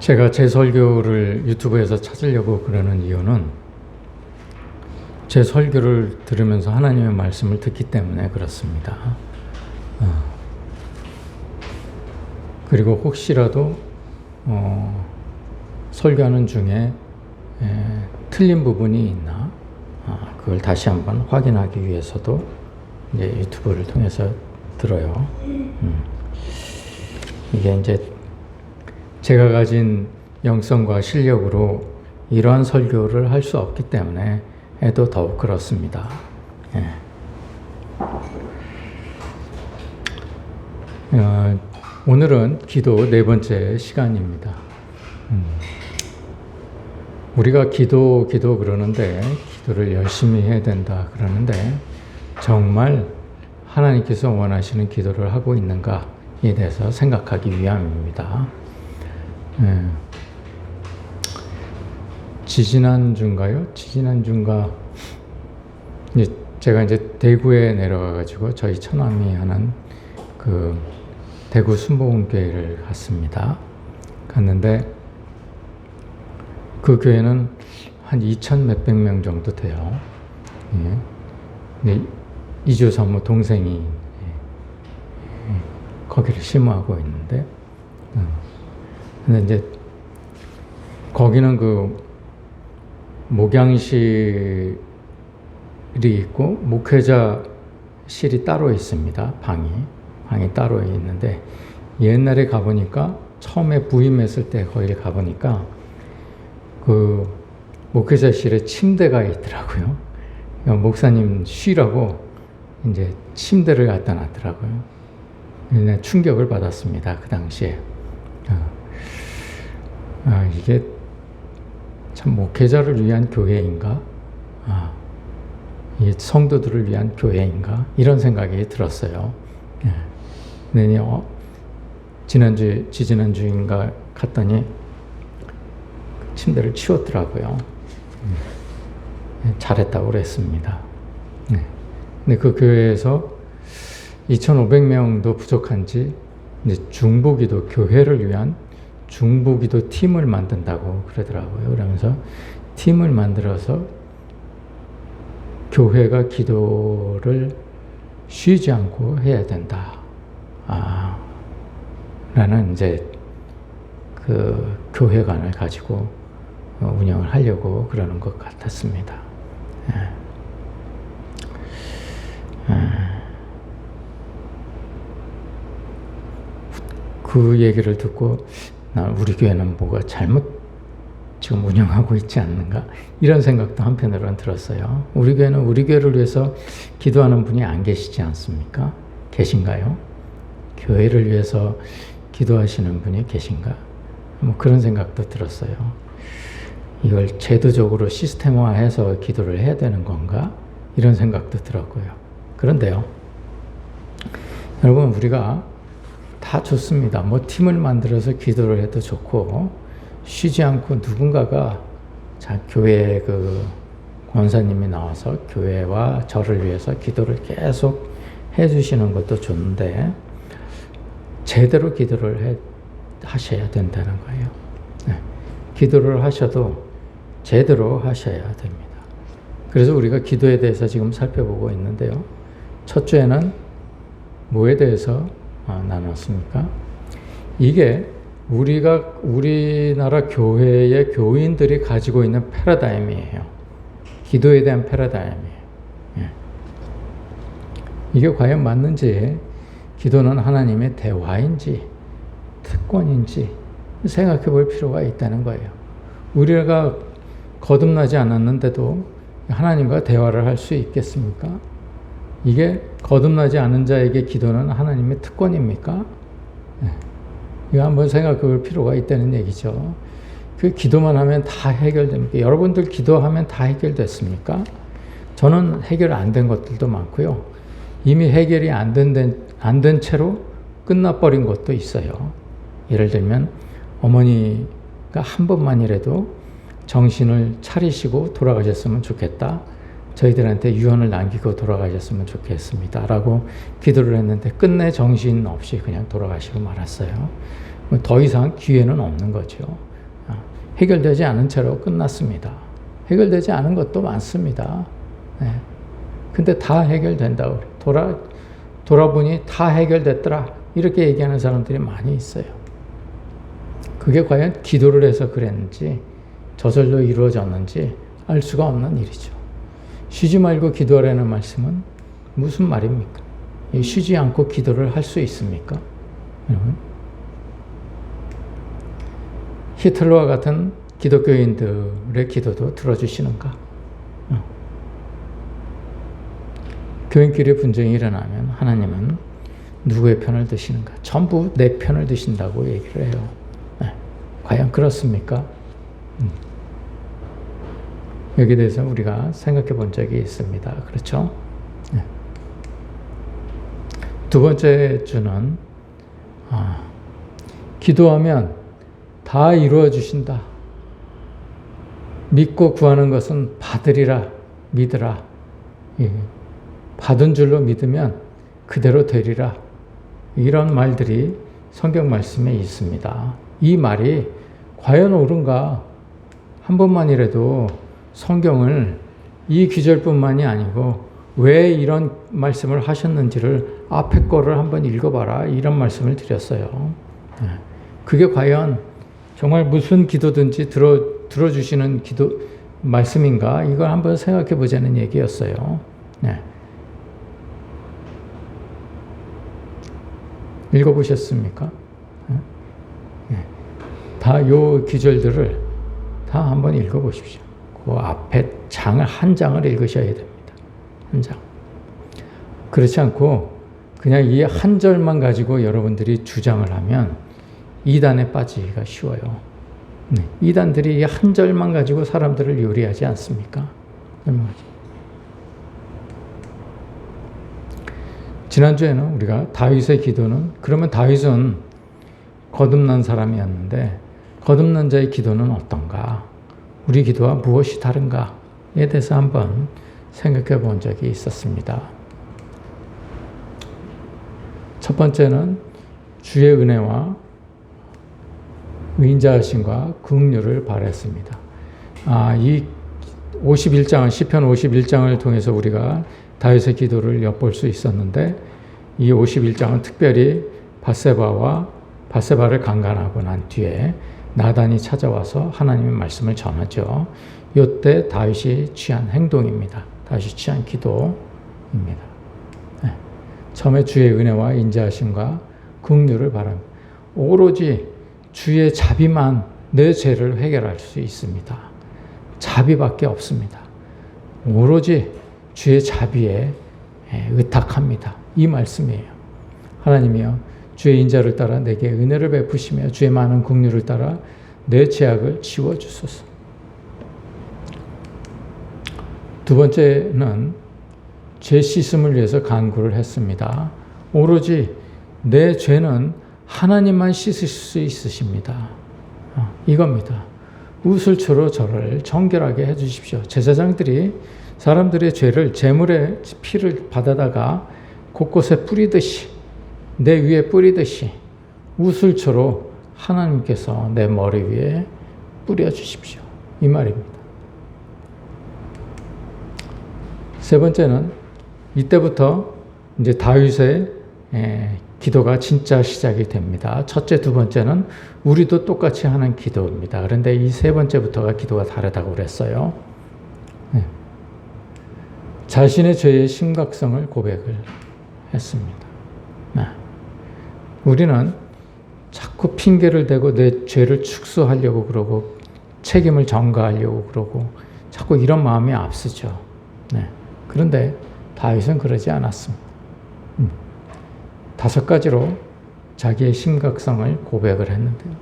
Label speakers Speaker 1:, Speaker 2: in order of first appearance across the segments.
Speaker 1: 제가 제 설교를 유튜브에서 찾으려고 그러는 이유는 제 설교를 들으면서 하나님의 말씀을 듣기 때문에 그렇습니다. 그리고 혹시라도 설교하는 중에 틀린 부분이 있나 그걸 다시 한번 확인하기 위해서도 이제 유튜브를 통해서 들어요. 이게 이제 제가 가진 영성과 실력으로 이러한 설교를 할 수 없기 때문에 또 더욱 그렇습니다. 오늘은 기도 네 번째 시간입니다. 우리가 기도 그러는데 기도를 열심히 해야 된다 그러는데 정말 하나님께서 원하시는 기도를 하고 있는가에 대해서 생각하기 위함입니다. 지지난주인가 제가 이제 대구에 내려가가지고 저희 처남이 하는 그 대구 순복음교회를 갔습니다. 갔는데 그 교회는 한 2,000 몇백 명 정도 돼요. 이주 사모 동생이 거기를 심호하고 있는데, 근데 이제 거기는 그 목양실이 있고 목회자실이 따로 있습니다. 방이 따로 있는데 옛날에 가보니까 처음에 부임했을 때 거기를 가보니까 그 목회자실에 침대가 있더라고요. 목사님 쉬라고 이제 침대를 갖다 놨더라고요. 그냥 충격을 받았습니다. 그 당시에. 이게 참 목회자를 위한 교회인가? 이게 성도들을 위한 교회인가? 이런 생각이 들었어요. 근데 지난주인가 갔더니 침대를 치웠더라고요. 잘했다고 그랬습니다. 근데 그 교회에서 2,500명도 부족한지 이제 중보기도 교회를 위한 중보기도 팀을 만든다고 그러더라고요. 그러면서 팀을 만들어서 교회가 기도를 쉬지 않고 해야 된다. 라는 이제 그 교회관을 가지고 운영을 하려고 그러는 것 같았습니다. 그 얘기를 듣고 우리 교회는 뭐가 잘못 지금 운영하고 있지 않는가 이런 생각도 한편으로는 들었어요. 우리 교회는 우리 교회를 위해서 기도하는 분이 안 계시지 않습니까? 계신가요? 교회를 위해서 기도하시는 분이 계신가? 뭐 그런 생각도 들었어요. 이걸 제도적으로 시스템화해서 기도를 해야 되는 건가? 이런 생각도 들었고요. 그런데요, 여러분 우리가 다 좋습니다. 뭐 팀을 만들어서 기도를 해도 좋고 쉬지 않고 누군가가 교회 그 권사님이 나와서 교회와 저를 위해서 기도를 계속 해주시는 것도 좋은데 제대로 기도를 하셔야 된다는 거예요. 기도를 하셔도 제대로 하셔야 됩니다. 그래서 우리가 기도에 대해서 지금 살펴보고 있는데요. 첫 주에는 뭐에 대해서 나눴습니까? 이게 우리나라 교회의 교인들이 가지고 있는 패러다임이에요. 기도에 대한 패러다임이에요. 이게 과연 맞는지, 기도는 하나님의 대화인지 특권인지 생각해 볼 필요가 있다는 거예요. 우리가 거듭나지 않았는데도 하나님과 대화를 할 수 있겠습니까? 이게 거듭나지 않은 자에게 기도는 하나님의 특권입니까? 이거 한번 생각해 볼 필요가 있다는 얘기죠. 그 기도만 하면 다 해결됩니까? 여러분들 기도하면 다 해결됐습니까? 저는 해결 안 된 것들도 많고요. 이미 해결이 안 된 채로 끝나버린 것도 있어요. 예를 들면 어머니가 한 번만이라도 정신을 차리시고 돌아가셨으면 좋겠다. 저희들한테 유언을 남기고 돌아가셨으면 좋겠습니다. 라고 기도를 했는데 끝내 정신 없이 그냥 돌아가시고 말았어요. 더 이상 기회는 없는 거죠. 해결되지 않은 채로 끝났습니다. 해결되지 않은 것도 많습니다. 네. 근데 다 해결된다고 그래요. 돌아보니 다 해결됐더라. 이렇게 얘기하는 사람들이 많이 있어요. 그게 과연 기도를 해서 그랬는지 저절로 이루어졌는지 알 수가 없는 일이죠. 쉬지 말고 기도하라는 말씀은 무슨 말입니까? 쉬지 않고 기도를 할 수 있습니까? 히틀러와 같은 기독교인들의 기도도 들어주시는가? 교인끼리 분쟁이 일어나면 하나님은 누구의 편을 드시는가? 전부 내 편을 드신다고 얘기를 해요. 과연 그렇습니까? 여기에 대해서 우리가 생각해 본 적이 있습니다. 그렇죠? 두 번째 주는 기도하면 다 이루어 주신다. 믿고 구하는 것은 받으리라 믿으라. 받은 줄로 믿으면 그대로 되리라. 이런 말들이 성경 말씀에 있습니다. 이 말이 과연 옳은가? 한 번만이라도 성경을 이 구절뿐만이 아니고 왜 이런 말씀을 하셨는지를 앞에 거를 한번 읽어봐라. 이런 말씀을 드렸어요. 그게 과연 정말 무슨 기도든지 들어주시는 기도 말씀인가? 이걸 한번 생각해 보자는 얘기였어요. 읽어보셨습니까? 다 요 구절들을 다 한번 읽어보십시오. 그 앞에 한 장을 읽으셔야 됩니다. 한 장. 그렇지 않고 그냥 이 한 절만 가지고 여러분들이 주장을 하면 이단에 빠지기가 쉬워요. 이단들이 이 한 절만 가지고 사람들을 요리하지 않습니까? 지난주에는 우리가 다윗의 기도는 그러면 다윗은 거듭난 사람이었는데 거듭난 자의 기도는 어떤가? 우리 기도와 무엇이 다른가에 대해서 한번 생각해 본 적이 있었습니다. 첫 번째는 주의 은혜와 인자하심과 긍휼을 바랬습니다. 이 51장, 시편 51장을 통해서 우리가 다윗의 기도를 엿볼 수 있었는데 이 51장은 특별히 밧세바를 강간하고 난 뒤에 나단이 찾아와서 하나님의 말씀을 전하죠. 이때 다윗이 취한 행동입니다. 다윗이 취한 기도입니다. 처음에 주의 은혜와 인자하심과 긍휼을 바랍니다. 오로지 주의 자비만 내 죄를 해결할 수 있습니다. 자비밖에 없습니다. 오로지 주의 자비에 의탁합니다. 이 말씀이에요. 하나님이여 주의 인자를 따라 내게 은혜를 베푸시며 주의 많은 긍휼을 따라 내 죄악을 지워주소서. 두 번째는 죄 씻음을 위해서 간구를 했습니다. 오로지 내 죄는 하나님만 씻으실 수 있으십니다. 이겁니다. 우슬초로 저를 정결하게 해주십시오. 제사장들이 사람들의 죄를 제물의 피를 받아다가 곳곳에 뿌리듯이 내 위에 뿌리듯이 우슬초로 하나님께서 내 머리 위에 뿌려주십시오. 이 말입니다. 세 번째는 이때부터 이제 다윗의 기도가 진짜 시작이 됩니다. 첫째, 두 번째는 우리도 똑같이 하는 기도입니다. 그런데 이 세 번째부터가 기도가 다르다고 그랬어요. 자신의 죄의 심각성을 고백을 했습니다. 우리는 자꾸 핑계를 대고 내 죄를 축소하려고 그러고 책임을 전가하려고 그러고 자꾸 이런 마음이 앞서죠. 그런데 다윗은 그러지 않았습니다. 5가지로 자기의 심각성을 고백을 했는데요.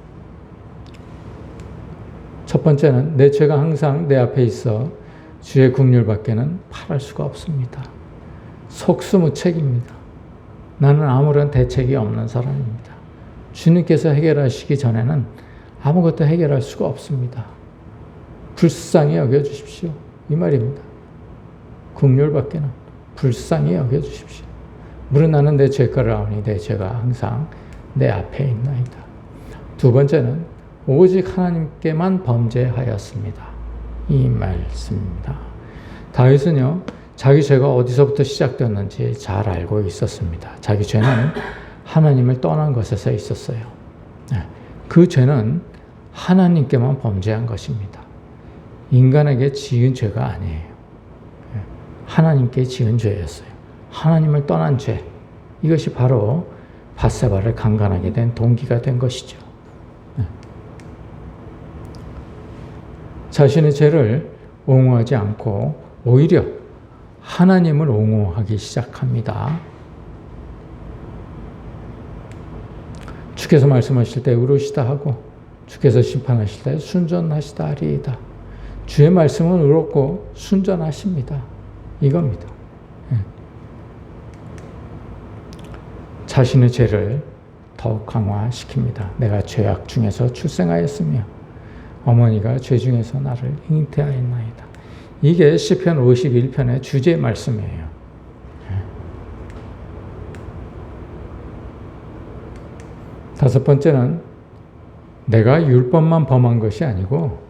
Speaker 1: 첫 번째는 내 죄가 항상 내 앞에 있어 주의 긍휼밖에는 바랄 수가 없습니다. 속수무책입니다. 나는 아무런 대책이 없는 사람입니다. 주님께서 해결하시기 전에는 아무것도 해결할 수가 없습니다. 불쌍히 여겨주십시오. 이 말입니다. 긍휼밖에는 불쌍히 여겨주십시오. 물은 나는 내 죄가를 아오니 내 죄가 항상 내 앞에 있나이다. 두 번째는 오직 하나님께만 범죄하였습니다. 이 말씀입니다. 다윗은요, 자기 죄가 어디서부터 시작되었는지 잘 알고 있었습니다. 자기 죄는 하나님을 떠난 것에서 있었어요. 그 죄는 하나님께만 범죄한 것입니다. 인간에게 지은 죄가 아니에요. 하나님께 지은 죄였어요. 하나님을 떠난 죄. 이것이 바로 밧세바를 강간하게 된 동기가 된 것이죠. 자신의 죄를 옹호하지 않고 오히려 하나님을 옹호하기 시작합니다. 주께서 말씀하실 때 의로우시다 하고 주께서 심판하실 때 순전하시다 하리이다. 주의 말씀은 의롭고 순전하십니다. 이겁니다. 자신의 죄를 더욱 강화시킵니다. 내가 죄악 중에서 출생하였으며 어머니가 죄 중에서 나를 잉태하였나이다. 이게 시편 51편의 주제 말씀이에요. 다섯 번째는 내가 율법만 범한 것이 아니고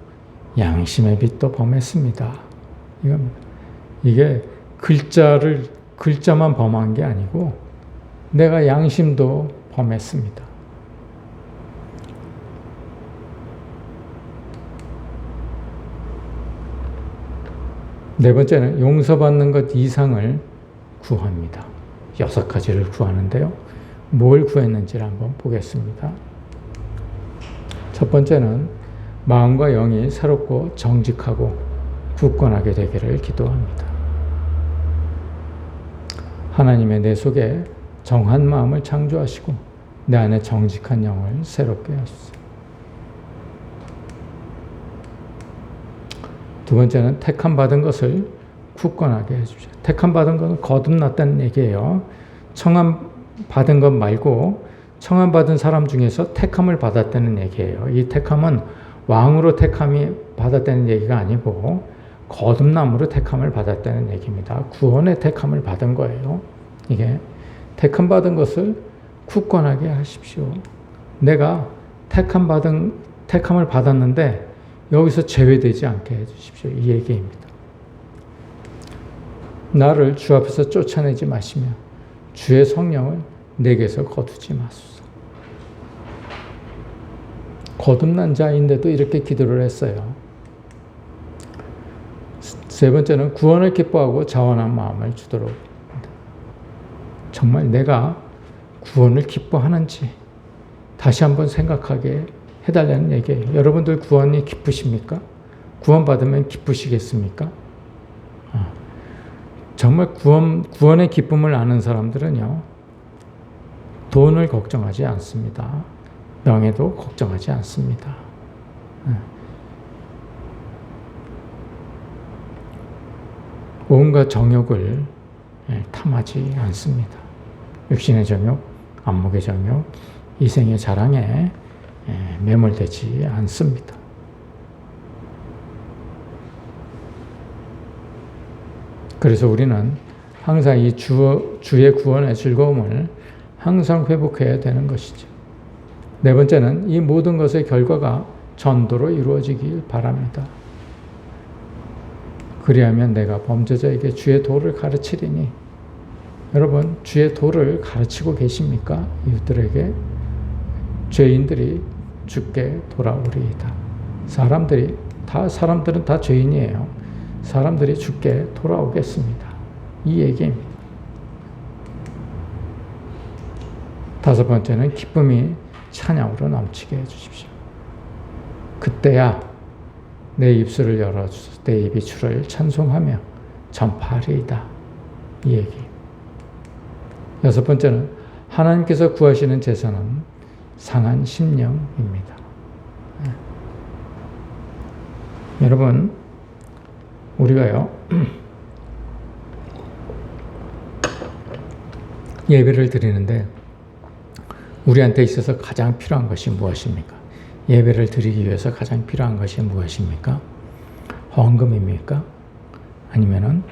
Speaker 1: 양심의 빛도 범했습니다. 이겁니다. 이게 글자만 범한 게 아니고 내가 양심도 범했습니다. 네 번째는 용서받는 것 이상을 구합니다. 6가지를 구하는데요. 뭘 구했는지를 한번 보겠습니다. 첫 번째는 마음과 영이 새롭고 정직하고 굳건하게 되기를 기도합니다. 하나님의 내 속에 정한 마음을 창조하시고 내 안에 정직한 영을 새롭게 하소서. 두 번째는 택함 받은 것을 굳건하게 해주십시오. 택함 받은 것은 거듭났다는 얘기예요. 청함 받은 것 말고 청함 받은 사람 중에서 택함을 받았다는 얘기예요. 이 택함은 왕으로 택함이 받았다는 얘기가 아니고 거듭남으로 택함을 받았다는 얘기입니다. 구원의 택함을 받은 거예요. 이게 택함 받은 것을 굳건하게 하십시오. 내가 택함을 받았는데 여기서 제외되지 않게 해주십시오. 이 얘기입니다. 나를 주 앞에서 쫓아내지 마시며 주의 성령을 내게서 거두지 마소서. 거듭난 자인데도 이렇게 기도를 했어요. 세 번째는 구원을 기뻐하고 자원한 마음을 주도록. 정말 내가 구원을 기뻐하는지 다시 한번 생각하게 해달라는 얘기예요. 여러분들 구원이 기쁘십니까? 구원받으면 기쁘시겠습니까? 정말 구원의 기쁨을 아는 사람들은요, 돈을 걱정하지 않습니다. 명예도 걱정하지 않습니다. 온갖 정욕을 탐하지 않습니다. 육신의 정욕, 안목의 정욕, 이생의 자랑에 매몰되지 않습니다. 그래서 우리는 항상 이 주의 구원의 즐거움을 항상 회복해야 되는 것이죠. 네 번째는 이 모든 것의 결과가 전도로 이루어지길 바랍니다. 그리하면 내가 범죄자에게 주의 도를 가르치리니. 여러분, 주의 도를 가르치고 계십니까? 이웃들에게. 죄인들이 주께 돌아오리이다. 사람들은 다 죄인이에요. 사람들이 주께 돌아오겠습니다. 이 얘기입니다. 다섯 번째는 기쁨이 찬양으로 넘치게 해주십시오. 그때야 내 입술을 열어주소서. 내 입이 주를 찬송하며 전파하리이다. 이 얘기. 여섯 번째는 하나님께서 구하시는 제사는 상한 심령입니다. 여러분, 우리가요, 예배를 드리는데 우리한테 있어서 가장 필요한 것이 무엇입니까? 예배를 드리기 위해서 가장 필요한 것이 무엇입니까? 헌금입니까? 아니면은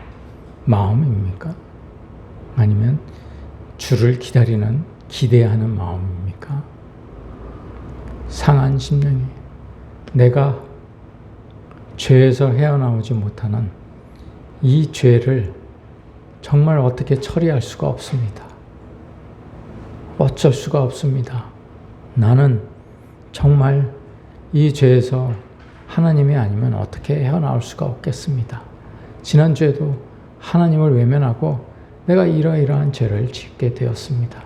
Speaker 1: 마음입니까? 아니면 주를 기다리는, 기대하는 마음입니까? 상한 심령이에요. 내가 죄에서 헤어나오지 못하는 이 죄를 정말 어떻게 처리할 수가 없습니다. 어쩔 수가 없습니다. 나는 정말 이 죄에서 하나님이 아니면 어떻게 헤어나올 수가 없겠습니다. 지난주에도 하나님을 외면하고 내가 이러이러한 죄를 짓게 되었습니다.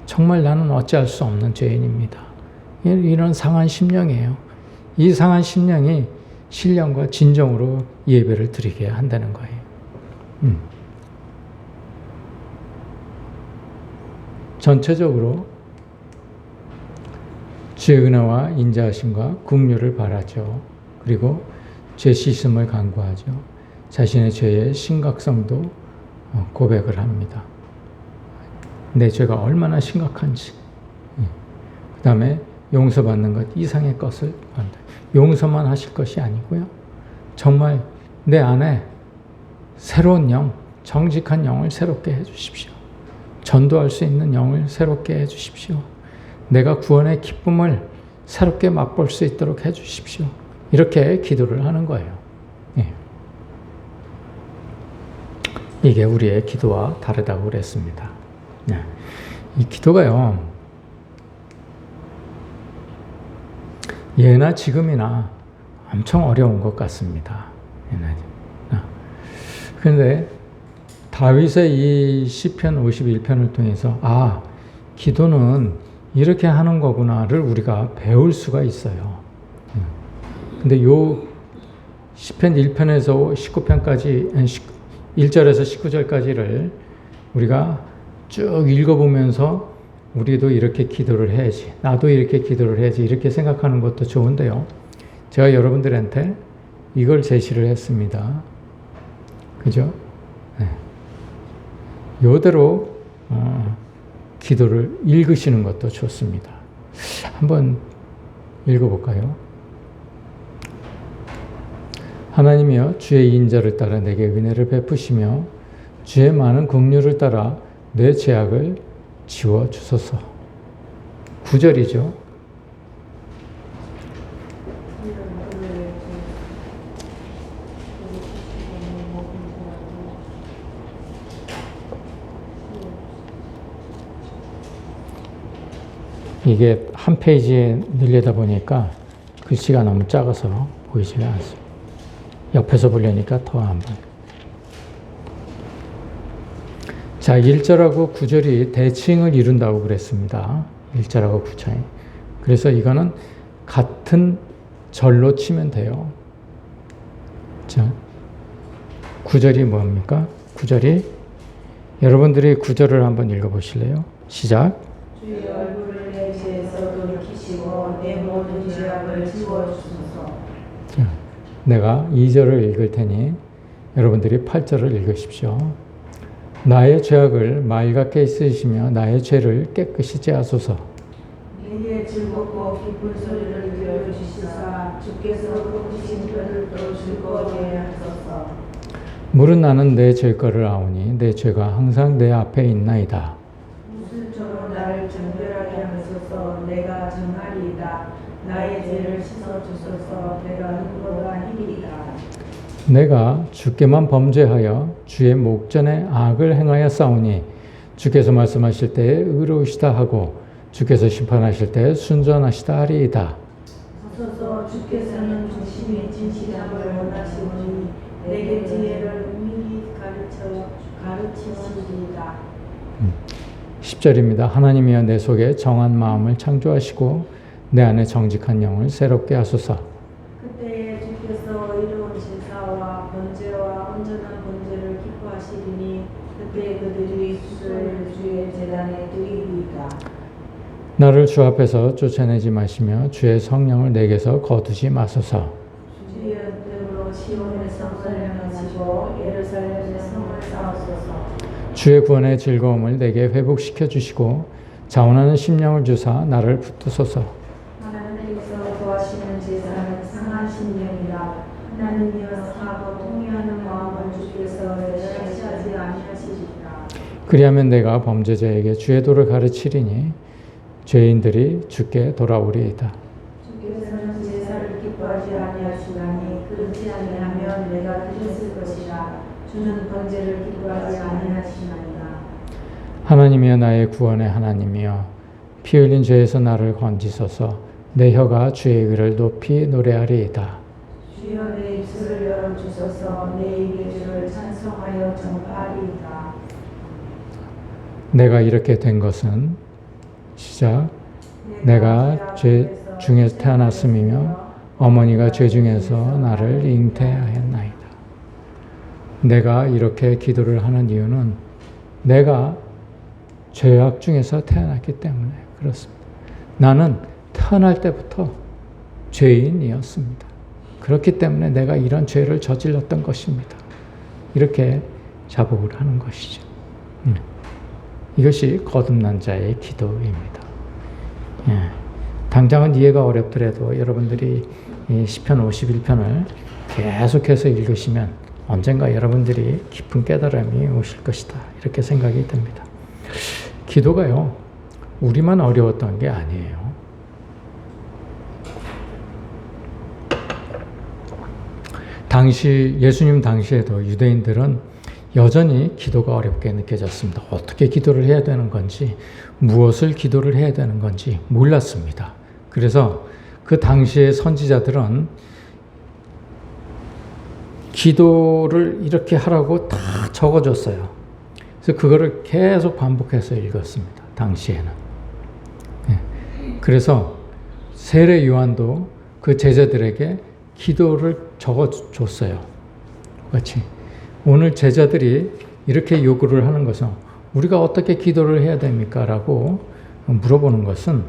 Speaker 1: 정말 나는 어찌할 수 없는 죄인입니다. 이런 상한 심령이에요. 이 상한 심령이 신령과 진정으로 예배를 드리게 한다는 거예요. 전체적으로 주의 은혜와 인자하심과 긍휼을 바라죠. 그리고 죄 씻음을 간구하죠. 자신의 죄의 심각성도 고백을 합니다. 내 죄가 얼마나 심각한지. 그 다음에 용서받는 것 이상의 것을 한다. 용서만 하실 것이 아니고요. 정말 내 안에 새로운 영, 정직한 영을 새롭게 해주십시오. 전도할 수 있는 영을 새롭게 해주십시오. 내가 구원의 기쁨을 새롭게 맛볼 수 있도록 해주십시오. 이렇게 기도를 하는 거예요. 예. 이게 우리의 기도와 다르다고 그랬습니다. 예. 이 기도가요, 예나 지금이나 엄청 어려운 것 같습니다. 그런데 다윗의 이 시편 51편을 통해서 기도는 이렇게 하는 거구나를 우리가 배울 수가 있어요. 근데 요 시편 1편에서 19편까지 1절에서 19절까지를 우리가 쭉 읽어보면서 우리도 이렇게 기도를 해야지, 나도 이렇게 기도를 해야지 이렇게 생각하는 것도 좋은데요. 제가 여러분들한테 이걸 제시를 했습니다. 그죠? 네. 요대로 기도를 읽으시는 것도 좋습니다. 한번 읽어볼까요? 하나님이여 주의 인자를 따라 내게 은혜를 베푸시며 주의 많은 긍휼을 따라 내 죄악을 지워주소서. 9절이죠. 이게 한 페이지에 늘리다 보니까 글씨가 너무 작아서 보이지가 않습니다. 옆에서 보려니까 더 안 보여요. 자, 1절하고 9절이 대칭을 이룬다고 그랬습니다. 1절하고 9절이. 그래서 이거는 같은 절로 치면 돼요. 자, 9절이 뭡니까? 9절이 여러분들이 9절을 한번 읽어보실래요? 시작.
Speaker 2: 주의 얼굴을 내 죄에서 돌이키시고 내 모든 죄악을 지워주소서.
Speaker 1: 자, 내가 2절을 읽을 테니 여러분들이 8절을 읽으십시오. 나의 죄악을 맑게 씻으시며 나의 죄를 깨끗이 제하소서.
Speaker 2: 내게 즐겁고 기쁜 소리를 들려주시사 주께서 굽으신 뼈를 또 즐거워게 하소서.
Speaker 1: 물은 나는 내 죄거를 아오니 내 죄가 항상 내 앞에 있나이다.
Speaker 2: 무술처럼 나를 정결하게 하소서. 내가 정하리이다. 나의 죄를 씻어주소서. 내가 눈보다 힘이다.
Speaker 1: 내가 주께만 범죄하여 주의 목전에 악을 행하여 싸우니 주께서 말씀하실 때에 의로우시다 하고 주께서 심판하실 때에 순전하시다 하리이다.
Speaker 2: 하소서. 주께서는 중심이 진실함을 원하시오니 내게 지혜를 미리 가르치시리이다.
Speaker 1: 10절입니다. 하나님이여 내 속에 정한 마음을 창조하시고 내 안에 정직한 영을 새롭게 하소서.
Speaker 2: 그때에 주께서 의로운 제사와 번제와 온전한 번제를 기뻐하시리니 그때 그들이 수를 주의 제단에 드리리이다.
Speaker 1: 나를 주 앞에서 쫓아내지 마시며 주의 성령을 내게서 거두지 마소서.
Speaker 2: 주의 뜻으로 시온의 성을 향하시고 예루살렘의 성을 쌓으소서.
Speaker 1: 주의 구원의 즐거움을 내게 회복시켜 주시고 자원하는 심령을 주사 나를 붙드소서.
Speaker 2: 하나님께서 구하시는 제사는 상한 심령이라. 하나님이여 사하고 통회하는 마음을 주께서 멸시하지 아니하시리라.
Speaker 1: 그리하면 내가 범죄자에게 주의 도를 가르치리니 죄인들이 주께 돌아오리이다.
Speaker 2: 주께서는 제사를 기뻐하지 아니하시나니 그렇지 아니하면 내가 드렸을 것이라. 주는 번제를 기뻐하지 아니하시나이다.
Speaker 1: 하나님이여 나의 구원의 하나님이여 피 흘린 죄에서 나를 건지소서. 내 혀가 주의 의를 높이 노래하리이다.
Speaker 2: 주여 내 입술을 열어주소서. 내 입에 주를 찬송하여 전파하리이다.
Speaker 1: 내가 이렇게 된 것은 시작 내가 죄 중에서 태어났음이며 어머니가 죄 중에서 나를 잉태하였나이다. 내가 이렇게 기도를 하는 이유는 내가 죄악 중에서 태어났기 때문에 그렇습니다. 나는 태어날 때부터 죄인이었습니다. 그렇기 때문에 내가 이런 죄를 저질렀던 것입니다. 이렇게 자복을 하는 것이죠. 이것이 거듭난 자의 기도입니다. 당장은 이해가 어렵더라도 여러분들이 시편 51편을 계속해서 읽으시면 언젠가 여러분들이 깊은 깨달음이 오실 것이다. 이렇게 생각이 듭니다. 기도가요, 우리만 어려웠던 게 아니에요. 예수님 당시에도 유대인들은 여전히 기도가 어렵게 느껴졌습니다. 어떻게 기도를 해야 되는 건지, 무엇을 기도를 해야 되는 건지 몰랐습니다. 그래서 그 당시의 선지자들은 기도를 이렇게 하라고 다 적어줬어요. 그래서 그거를 계속 반복해서 읽었습니다. 당시에는. 그래서 세례 요한도 그 제자들에게 기도를 적어줬어요. 같이. 오늘 제자들이 이렇게 요구를 하는 것은 우리가 어떻게 기도를 해야 됩니까? 라고 물어보는 것은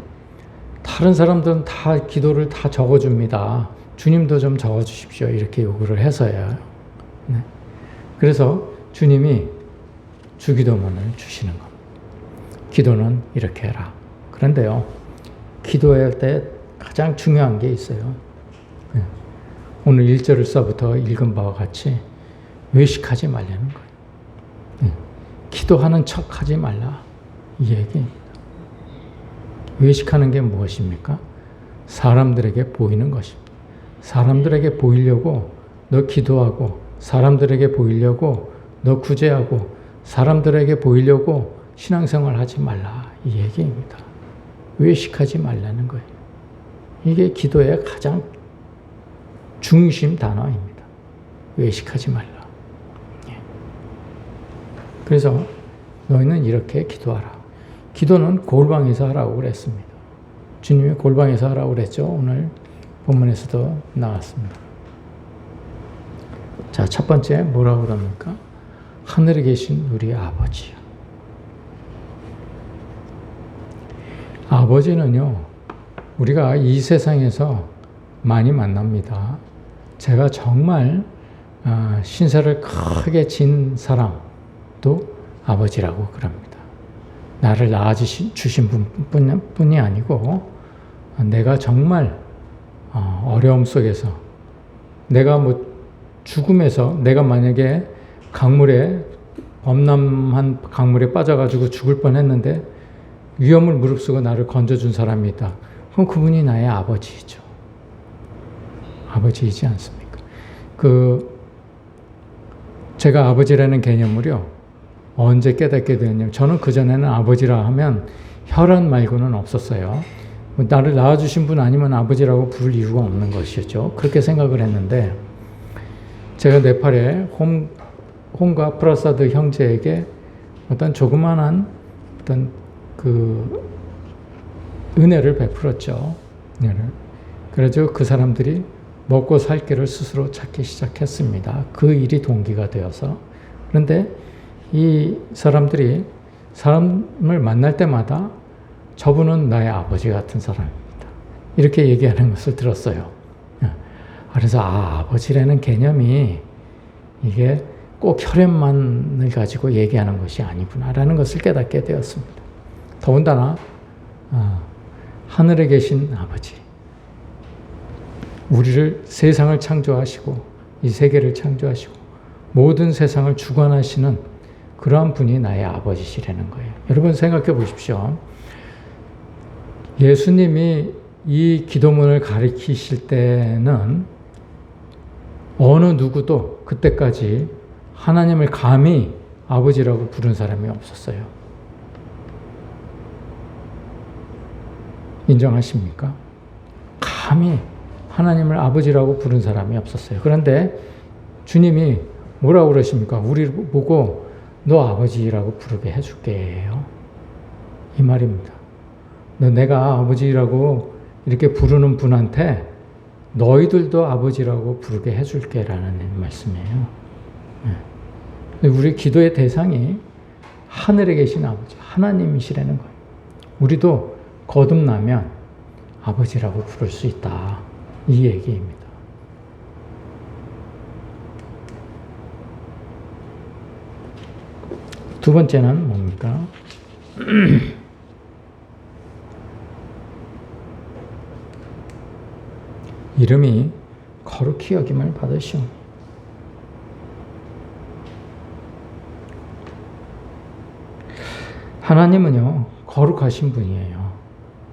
Speaker 1: 다른 사람들은 다 기도를 다 적어줍니다. 주님도 좀 적어주십시오. 이렇게 요구를 해서요. 그래서 주님이 주기도문을 주시는 겁니다. 기도는 이렇게 해라. 그런데요, 기도할 때 가장 중요한 게 있어요. 오늘 1절에서부터 읽은 바와 같이 외식하지 말라는 거예요. 기도하는 척 하지 말라. 이 얘기입니다. 외식하는 게 무엇입니까? 사람들에게 보이는 것입니다. 사람들에게 보이려고 너 기도하고, 사람들에게 보이려고 너 구제하고, 사람들에게 보이려고 신앙생활 하지 말라. 이 얘기입니다. 외식하지 말라는 거예요. 이게 기도의 가장 중심 단어입니다. 외식하지 말라. 그래서 너희는 이렇게 기도하라. 기도는 골방에서 하라고 그랬습니다. 주님이 골방에서 하라고 그랬죠. 오늘 본문에서도 나왔습니다. 자, 첫 번째 뭐라고 그럽니까? 하늘에 계신 우리 아버지요. 아버지는요, 우리가 이 세상에서 많이 만납니다. 제가 정말 신사를 크게 진 사람도 아버지라고 그럽니다. 나를 낳아주신 분뿐이 아니고 내가 정말 어려움 속에서 내가 죽음에서 내가 만약에 범람한 강물에 빠져가지고 죽을 뻔했는데 위험을 무릅쓰고 나를 건져준 사람이 있다. 그럼 그분이 나의 아버지이죠. 아버지이지 않습니까? 제가 아버지라는 개념을요, 언제 깨닫게 되었냐면, 저는 그전에는 아버지라 하면 혈연 말고는 없었어요. 나를 낳아주신 분 아니면 아버지라고 부를 이유가 없는 것이었죠. 그렇게 생각을 했는데, 제가 네팔에 홈과 프라사드 형제에게 어떤 조그만한 은혜를 베풀었죠. 그래서 그 사람들이 먹고 살 길을 스스로 찾기 시작했습니다. 그 일이 동기가 되어서. 그런데 이 사람들이 사람을 만날 때마다 저분은 나의 아버지 같은 사람입니다. 이렇게 얘기하는 것을 들었어요. 그래서 아버지라는 개념이 이게 꼭 혈연만을 가지고 얘기하는 것이 아니구나라는 것을 깨닫게 되었습니다. 더군다나 하늘에 계신 아버지, 우리를 세상을 창조하시고 이 세계를 창조하시고 모든 세상을 주관하시는 그러한 분이 나의 아버지시라는 거예요. 여러분 생각해 보십시오. 예수님이 이 기도문을 가리키실 때는 어느 누구도 그때까지 하나님을 감히 아버지라고 부른 사람이 없었어요. 인정하십니까? 감히 하나님을 아버지라고 부른 사람이 없었어요. 그런데 주님이 뭐라고 그러십니까? 우리를 보고 너 아버지라고 부르게 해줄게요. 이 말입니다. 내가 아버지라고 이렇게 부르는 분한테 너희들도 아버지라고 부르게 해줄게라는 말씀이에요. 우리 기도의 대상이 하늘에 계신 아버지, 하나님이시라는 거예요. 우리도 거듭나면 아버지라고 부를 수 있다. 이 얘기입니다. 두 번째는 뭡니까? 이름이 거룩히 여김을 받으시오. 하나님은요, 거룩하신 분이에요.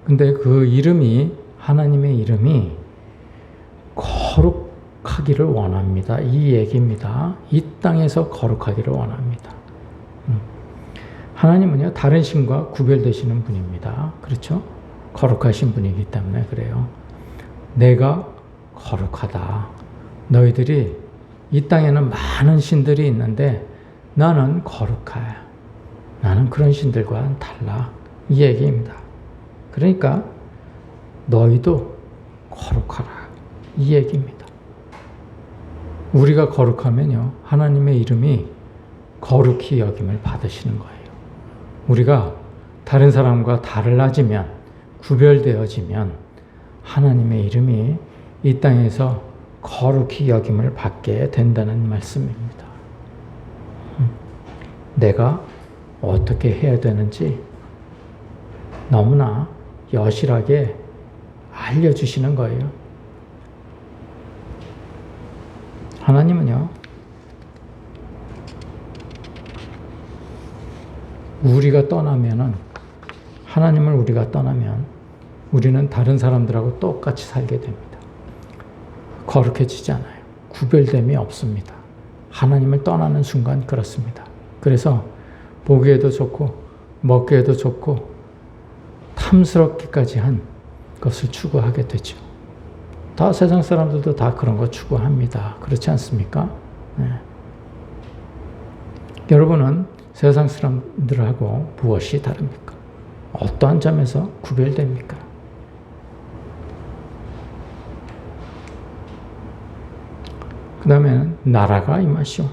Speaker 1: 근데 그 이름이, 하나님의 이름이 거룩하기를 원합니다. 이 얘기입니다. 이 땅에서 거룩하기를 원합니다. 하나님은요, 다른 신과 구별되시는 분입니다. 그렇죠? 거룩하신 분이기 때문에 그래요. 내가 거룩하다. 너희들이 이 땅에는 많은 신들이 있는데 나는 거룩해. 나는 그런 신들과는 달라. 이 얘기입니다. 그러니까 너희도 거룩하라. 이 얘기입니다. 우리가 거룩하면요, 하나님의 이름이 거룩히 여김을 받으시는 거예요. 우리가 다른 사람과 달라지면, 구별되어지면 하나님의 이름이 이 땅에서 거룩히 여김을 받게 된다는 말씀입니다. 내가 어떻게 해야 되는지 너무나 여실하게 알려주시는 거예요. 하나님은요, 우리가 떠나면은, 하나님을 우리가 떠나면 우리는 다른 사람들하고 똑같이 살게 됩니다. 거룩해지지 않아요. 구별됨이 없습니다. 하나님을 떠나는 순간 그렇습니다. 그래서 보기에도 좋고 먹기에도 좋고 탐스럽기까지 한 것을 추구하게 되죠. 다 세상 사람들도 다 그런 거 추구합니다. 그렇지 않습니까? 네. 여러분은 세상 사람들하고 무엇이 다릅니까? 어떠한 점에서 구별됩니까? 그 다음에는 나라가 임하시오.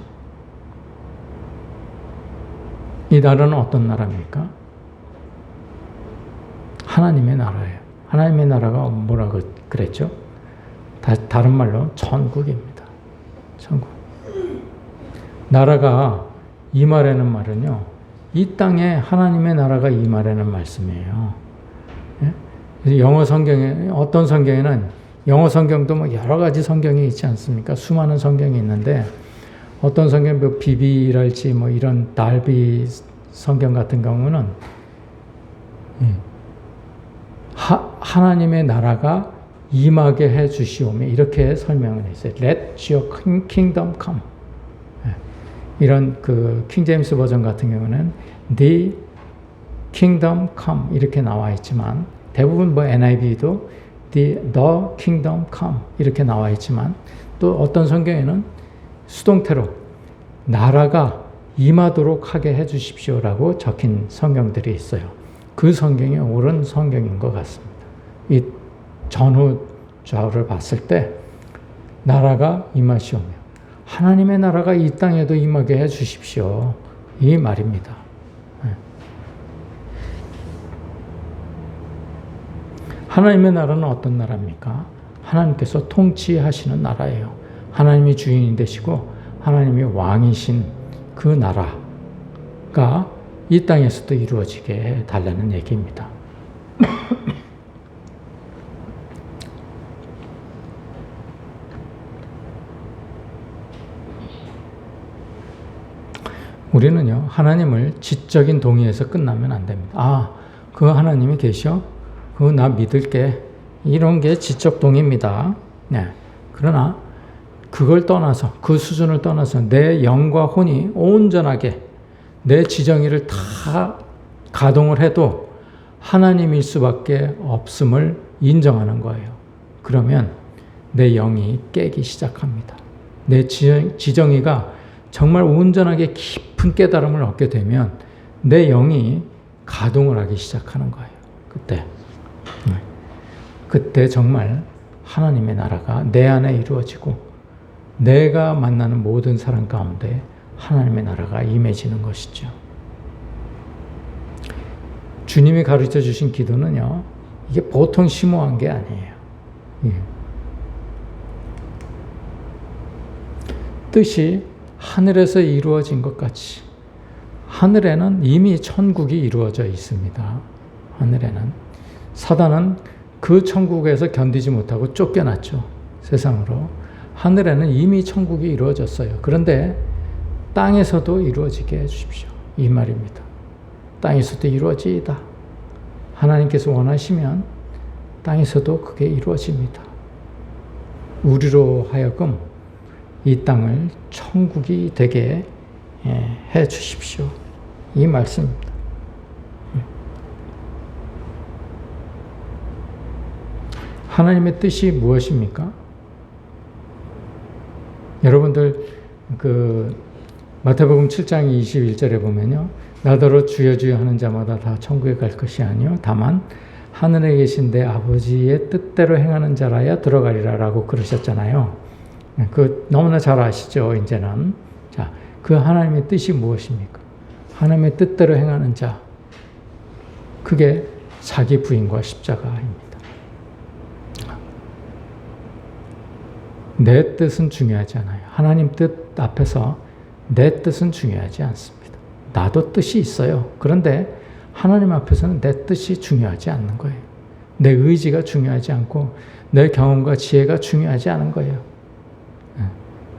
Speaker 1: 이 나라는 어떤 나라입니까? 하나님의 나라예요. 하나님의 나라가 뭐라고 그랬죠? 다른 말로 천국입니다. 천국. 나라가 임하라는 말은요, 이 땅에 하나님의 나라가 임하라는 말씀이에요. 예? 영어 성경에, 어떤 성경에는, 영어 성경도 뭐 여러 가지 성경이 있지 않습니까? 수많은 성경이 있는데, 어떤 성경, 뭐 비비랄지 뭐 이런 달비 성경 같은 경우는 하나님의 나라가 임하게 해 주시오며 이렇게 설명을 했어요. Let your kingdom come. 이런 그 킹제임스 버전 같은 경우는 The kingdom come 이렇게 나와 있지만, 대부분 뭐 NIV도 The kingdom come 이렇게 나와 있지만, 또 어떤 성경에는 수동태로 나라가 임하도록 하게 해 주십시오라고 적힌 성경들이 있어요. 그 성경이 옳은 성경인 것 같습니다. 이 전후 좌우를 봤을 때 나라가 임하시오며 하나님의 나라가 이 땅에도 임하게 해 주십시오. 이 말입니다. 하나님의 나라는 어떤 나라입니까? 하나님께서 통치하시는 나라예요. 하나님이 주인이 되시고 하나님이 왕이신 그 나라가 이 땅에서도 이루어지게 달라는 얘기입니다. 우리는요, 하나님을 지적인 동의에서 끝나면 안 됩니다. 아, 그 하나님이 계셔? 그거 나 믿을게. 이런 게 지적 동의입니다. 네. 그러나 그걸 떠나서, 그 수준을 떠나서 내 영과 혼이 온전하게 내 지정의를 다 가동을 해도 하나님일 수밖에 없음을 인정하는 거예요. 그러면 내 영이 깨기 시작합니다. 내 지정의가 정말 온전하게 깊은 깨달음을 얻게 되면 내 영이 가동을 하기 시작하는 거예요. 그때 정말 하나님의 나라가 내 안에 이루어지고 내가 만나는 모든 사람 가운데 하나님의 나라가 임해지는 것이죠. 주님이 가르쳐 주신 기도는요, 이게 보통 심오한 게 아니에요. 뜻이 하늘에서 이루어진 것 같이 하늘에는 이미 천국이 이루어져 있습니다. 하늘에는 사단은 그 천국에서 견디지 못하고 쫓겨났죠. 세상으로. 하늘에는 이미 천국이 이루어졌어요. 그런데 땅에서도 이루어지게 해주십시오. 이 말입니다. 땅에서도 이루어지이다. 하나님께서 원하시면 땅에서도 그게 이루어집니다. 우리로 하여금 이 땅을 천국이 되게 해 주십시오. 이 말씀입니다. 하나님의 뜻이 무엇입니까? 여러분들 마태복음 7장 21절에 보면요. 나더러 주여 주여 하는 자마다 다 천국에 갈 것이 아니요 다만 하늘에 계신 내 아버지의 뜻대로 행하는 자라야 들어가리라라고 그러셨잖아요. 그 너무나 잘 아시죠, 이제는. 자, 그 하나님의 뜻이 무엇입니까? 하나님의 뜻대로 행하는 자. 그게 자기 부인과 십자가입니다. 내 뜻은 중요하지 않아요. 하나님 뜻 앞에서 내 뜻은 중요하지 않습니다. 나도 뜻이 있어요. 그런데 하나님 앞에서는 내 뜻이 중요하지 않는 거예요. 내 의지가 중요하지 않고 내 경험과 지혜가 중요하지 않은 거예요.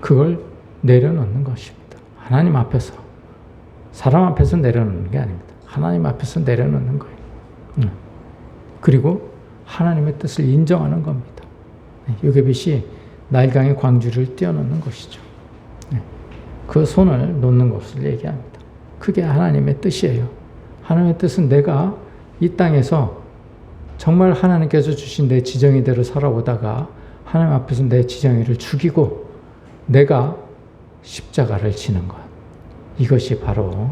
Speaker 1: 그걸 내려놓는 것입니다. 하나님 앞에서. 사람 앞에서 내려놓는 게 아닙니다. 하나님 앞에서 내려놓는 거예요. 그리고 하나님의 뜻을 인정하는 겁니다. 요게벳이 나일강의 광주를 띄워놓는 것이죠. 그 손을 놓는 것을 얘기합니다. 그게 하나님의 뜻이에요. 하나님의 뜻은 내가 이 땅에서 정말 하나님께서 주신 내 지정의대로 살아오다가 하나님 앞에서 내 지정의를 죽이고 내가 십자가를 지는 것. 이것이 바로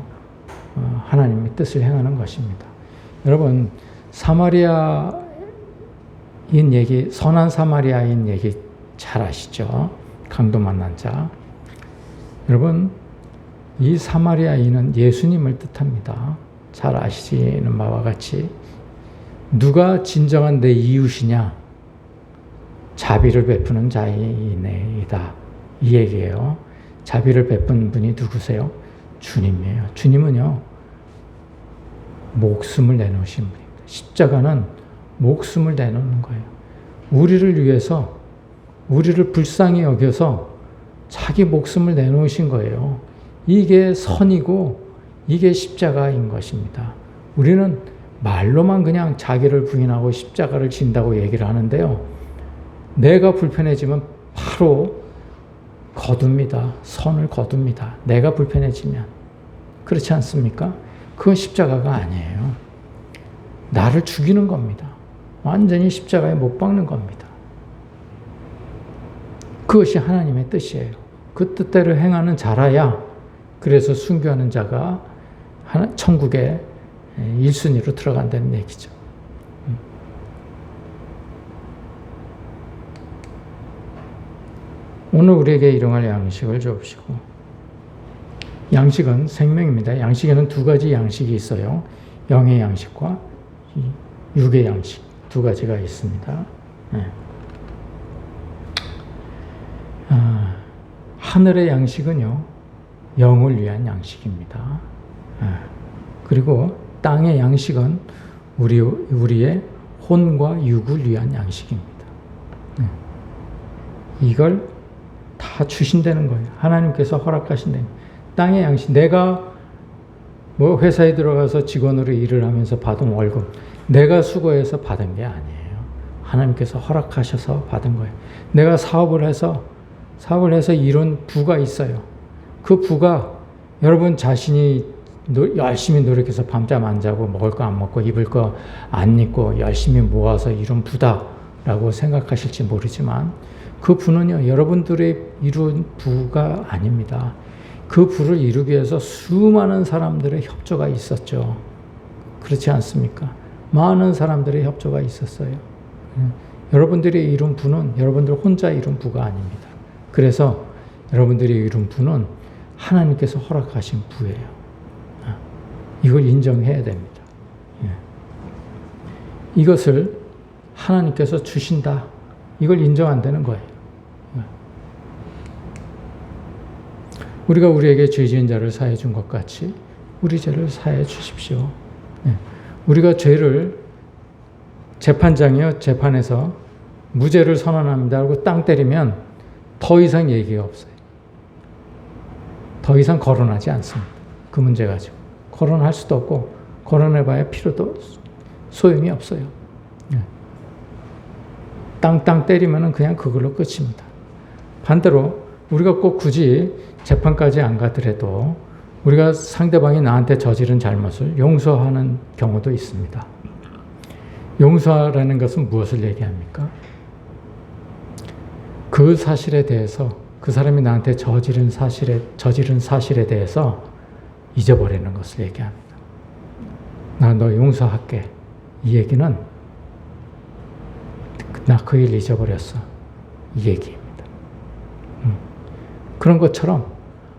Speaker 1: 하나님의 뜻을 행하는 것입니다. 여러분, 사마리아인 얘기, 선한 사마리아인 얘기 잘 아시죠? 강도 만난 자. 여러분, 이 사마리아인은 예수님을 뜻합니다. 잘 아시는 바와 같이 누가 진정한 내 이웃이냐? 자비를 베푸는 자이다. 이 얘기예요. 자비를 베푼 분이 누구세요? 주님이에요. 주님은요, 목숨을 내놓으신 분입니다. 십자가는 목숨을 내놓는 거예요. 우리를 위해서, 우리를 불쌍히 여겨서 자기 목숨을 내놓으신 거예요. 이게 선이고 이게 십자가인 것입니다. 우리는 말로만 그냥 자기를 부인하고 십자가를 진다고 얘기를 하는데요. 내가 불편해지면 바로 거둡니다. 선을 거둡니다. 내가 불편해지면. 그렇지 않습니까? 그건 십자가가 아니에요. 나를 죽이는 겁니다. 완전히 십자가에 못 박는 겁니다. 그것이 하나님의 뜻이에요. 그 뜻대로 행하는 자라야 그래서 순교하는 자가 천국에 1순위로 들어간다는 얘기죠. 오늘 우리에게 일용할 양식을 주옵시고. 양식은 생명입니다. 양식에는 두 가지 양식이 있어요. 영의 양식과 육의 양식 두 가지가 있습니다. 하늘의 양식은요, 영을 위한 양식입니다. 그리고 땅의 양식은 우리의 혼과 육을 위한 양식입니다. 이걸 다 주신다는 거예요. 하나님께서 허락하신다는 거예요. 땅의 양식, 내가 뭐 회사에 들어가서 직원으로 일을 하면서 받은 월급, 내가 수고해서 받은 게 아니에요. 하나님께서 허락하셔서 받은 거예요. 내가 사업을 해서 이룬 부가 있어요. 그 부가 여러분 자신이 열심히 노력해서 밤잠 안 자고 먹을 거 안 먹고 입을 거 안 입고 열심히 모아서 이룬 부다라고 생각하실지 모르지만 그 부는요, 여러분들의 이룬 부가 아닙니다. 그 부를 이루기 위해서 수많은 사람들의 협조가 있었죠. 그렇지 않습니까? 많은 사람들의 협조가 있었어요. 여러분들이 이룬 부는 여러분들 혼자 이룬 부가 아닙니다. 그래서 여러분들이 이룬 부는 하나님께서 허락하신 부예요. 이걸 인정해야 됩니다. 이것을 하나님께서 주신다. 이걸 인정 안 되는 거예요. 우리가 우리에게 죄 지은 자를 사해 준 것 같이 우리 죄를 사해 주십시오. 우리가 죄를 재판장이요, 재판에서 무죄를 선언합니다 하고 땅 때리면 더 이상 얘기가 없어요. 더 이상 거론하지 않습니다. 그 문제 가지고. 거론할 수도 없고 거론해봐야 필요도 소용이 없어요. 땅 때리면 그냥 그걸로 끝입니다. 반대로 우리가 꼭 굳이 재판까지 안 가더라도 우리가 상대방이 나한테 저지른 잘못을 용서하는 경우도 있습니다. 용서라는 것은 무엇을 얘기합니까? 그 사실에 대해서, 그 사람이 나한테 저지른 사실에 대해서 잊어버리는 것을 얘기합니다. 나 너 용서할게. 이 얘기는 나 그 일 잊어버렸어. 이 얘기입니다. 그런 것처럼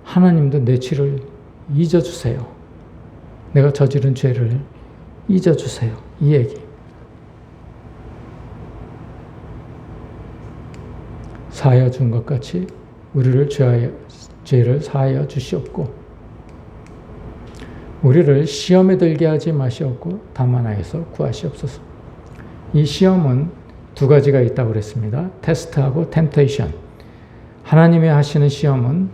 Speaker 1: 하나님도 내 죄를 잊어주세요. 내가 저지른 죄를 잊어주세요. 이 얘기. 사하여 준 것 같이 우리를 죄를 사하여 주시옵고 우리를 시험에 들게 하지 마시옵고 다만 악에서 구하시옵소서. 이 시험은 두 가지가 있다고 그랬습니다. 테스트하고 템테이션. 하나님이 하시는 시험은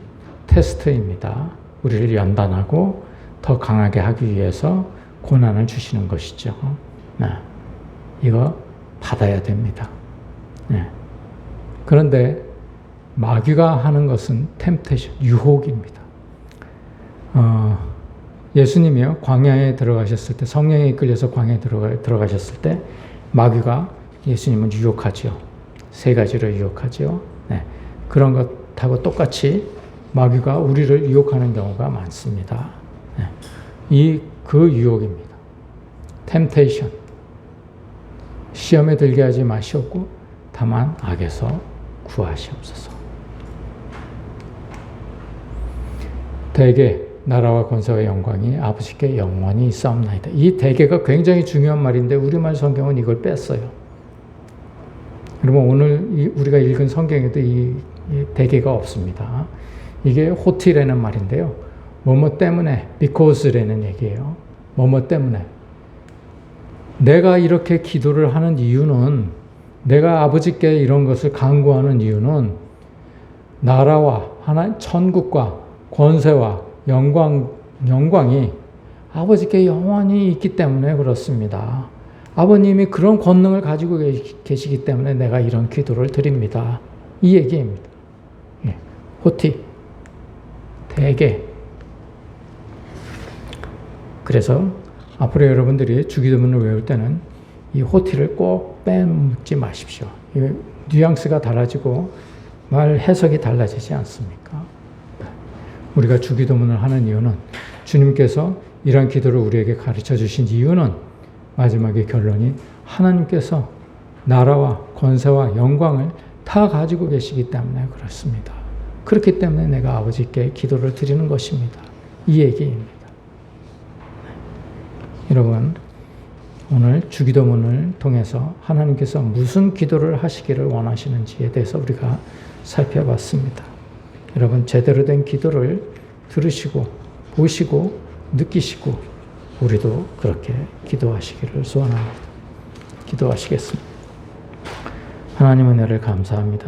Speaker 1: 테스트입니다. 우리를 연단하고 더 강하게 하기 위해서 고난을 주시는 것이죠. 이거 받아야 됩니다. 그런데 마귀가 하는 것은 템테이션, 유혹입니다. 예수님이요, 광야에 들어가셨을 때, 성령에 이끌려서 광야에 들어가셨을 때 마귀가 예수님을 유혹하죠. 세 가지로 유혹하죠. 그런 것하고 똑같이 마귀가 우리를 유혹하는 경우가 많습니다. 그 유혹입니다. 템테이션. 시험에 들게 하지 마시옵고 다만 악에서 구하시옵소서. 대개 나라와 권세와 영광이 아버지께 영원히 있사옵나이다. 이 대개가 굉장히 중요한 말인데 우리말 성경은 이걸 뺐어요. 여러분 오늘 우리가 읽은 성경에도 이 대개가 없습니다. 이게 호티라는 말인데요. 뭐뭐 때문에, because라는 얘기예요. 뭐뭐 때문에. 내가 이렇게 기도를 하는 이유는, 내가 아버지께 이런 것을 간구하는 이유는 나라와 천국과 권세와 영광이 아버지께 영원히 있기 때문에 그렇습니다. 아버님이 그런 권능을 가지고 계시기 때문에 내가 이런 기도를 드립니다. 이 얘기입니다. 호티, 대개. 그래서 앞으로 여러분들이 주기도문을 외울 때는 이 호티를 꼭 빼먹지 마십시오. 뉘앙스가 달라지고 말 해석이 달라지지 않습니까? 우리가 주기도문을 하는 이유는 주님께서 이런 기도를 우리에게 가르쳐 주신 이유는 마지막의 결론이 하나님께서 나라와 권세와 영광을 다 가지고 계시기 때문에 그렇습니다. 그렇기 때문에 내가 아버지께 기도를 드리는 것입니다. 이 얘기입니다. 여러분, 오늘 주기도문을 통해서 하나님께서 무슨 기도를 하시기를 원하시는지에 대해서 우리가 살펴봤습니다. 여러분, 제대로 된 기도를 들으시고 보시고 느끼시고 우리도 그렇게 기도하시기를 소원합니다. 기도하시겠습니다. 하나님 은혜를 감사합니다.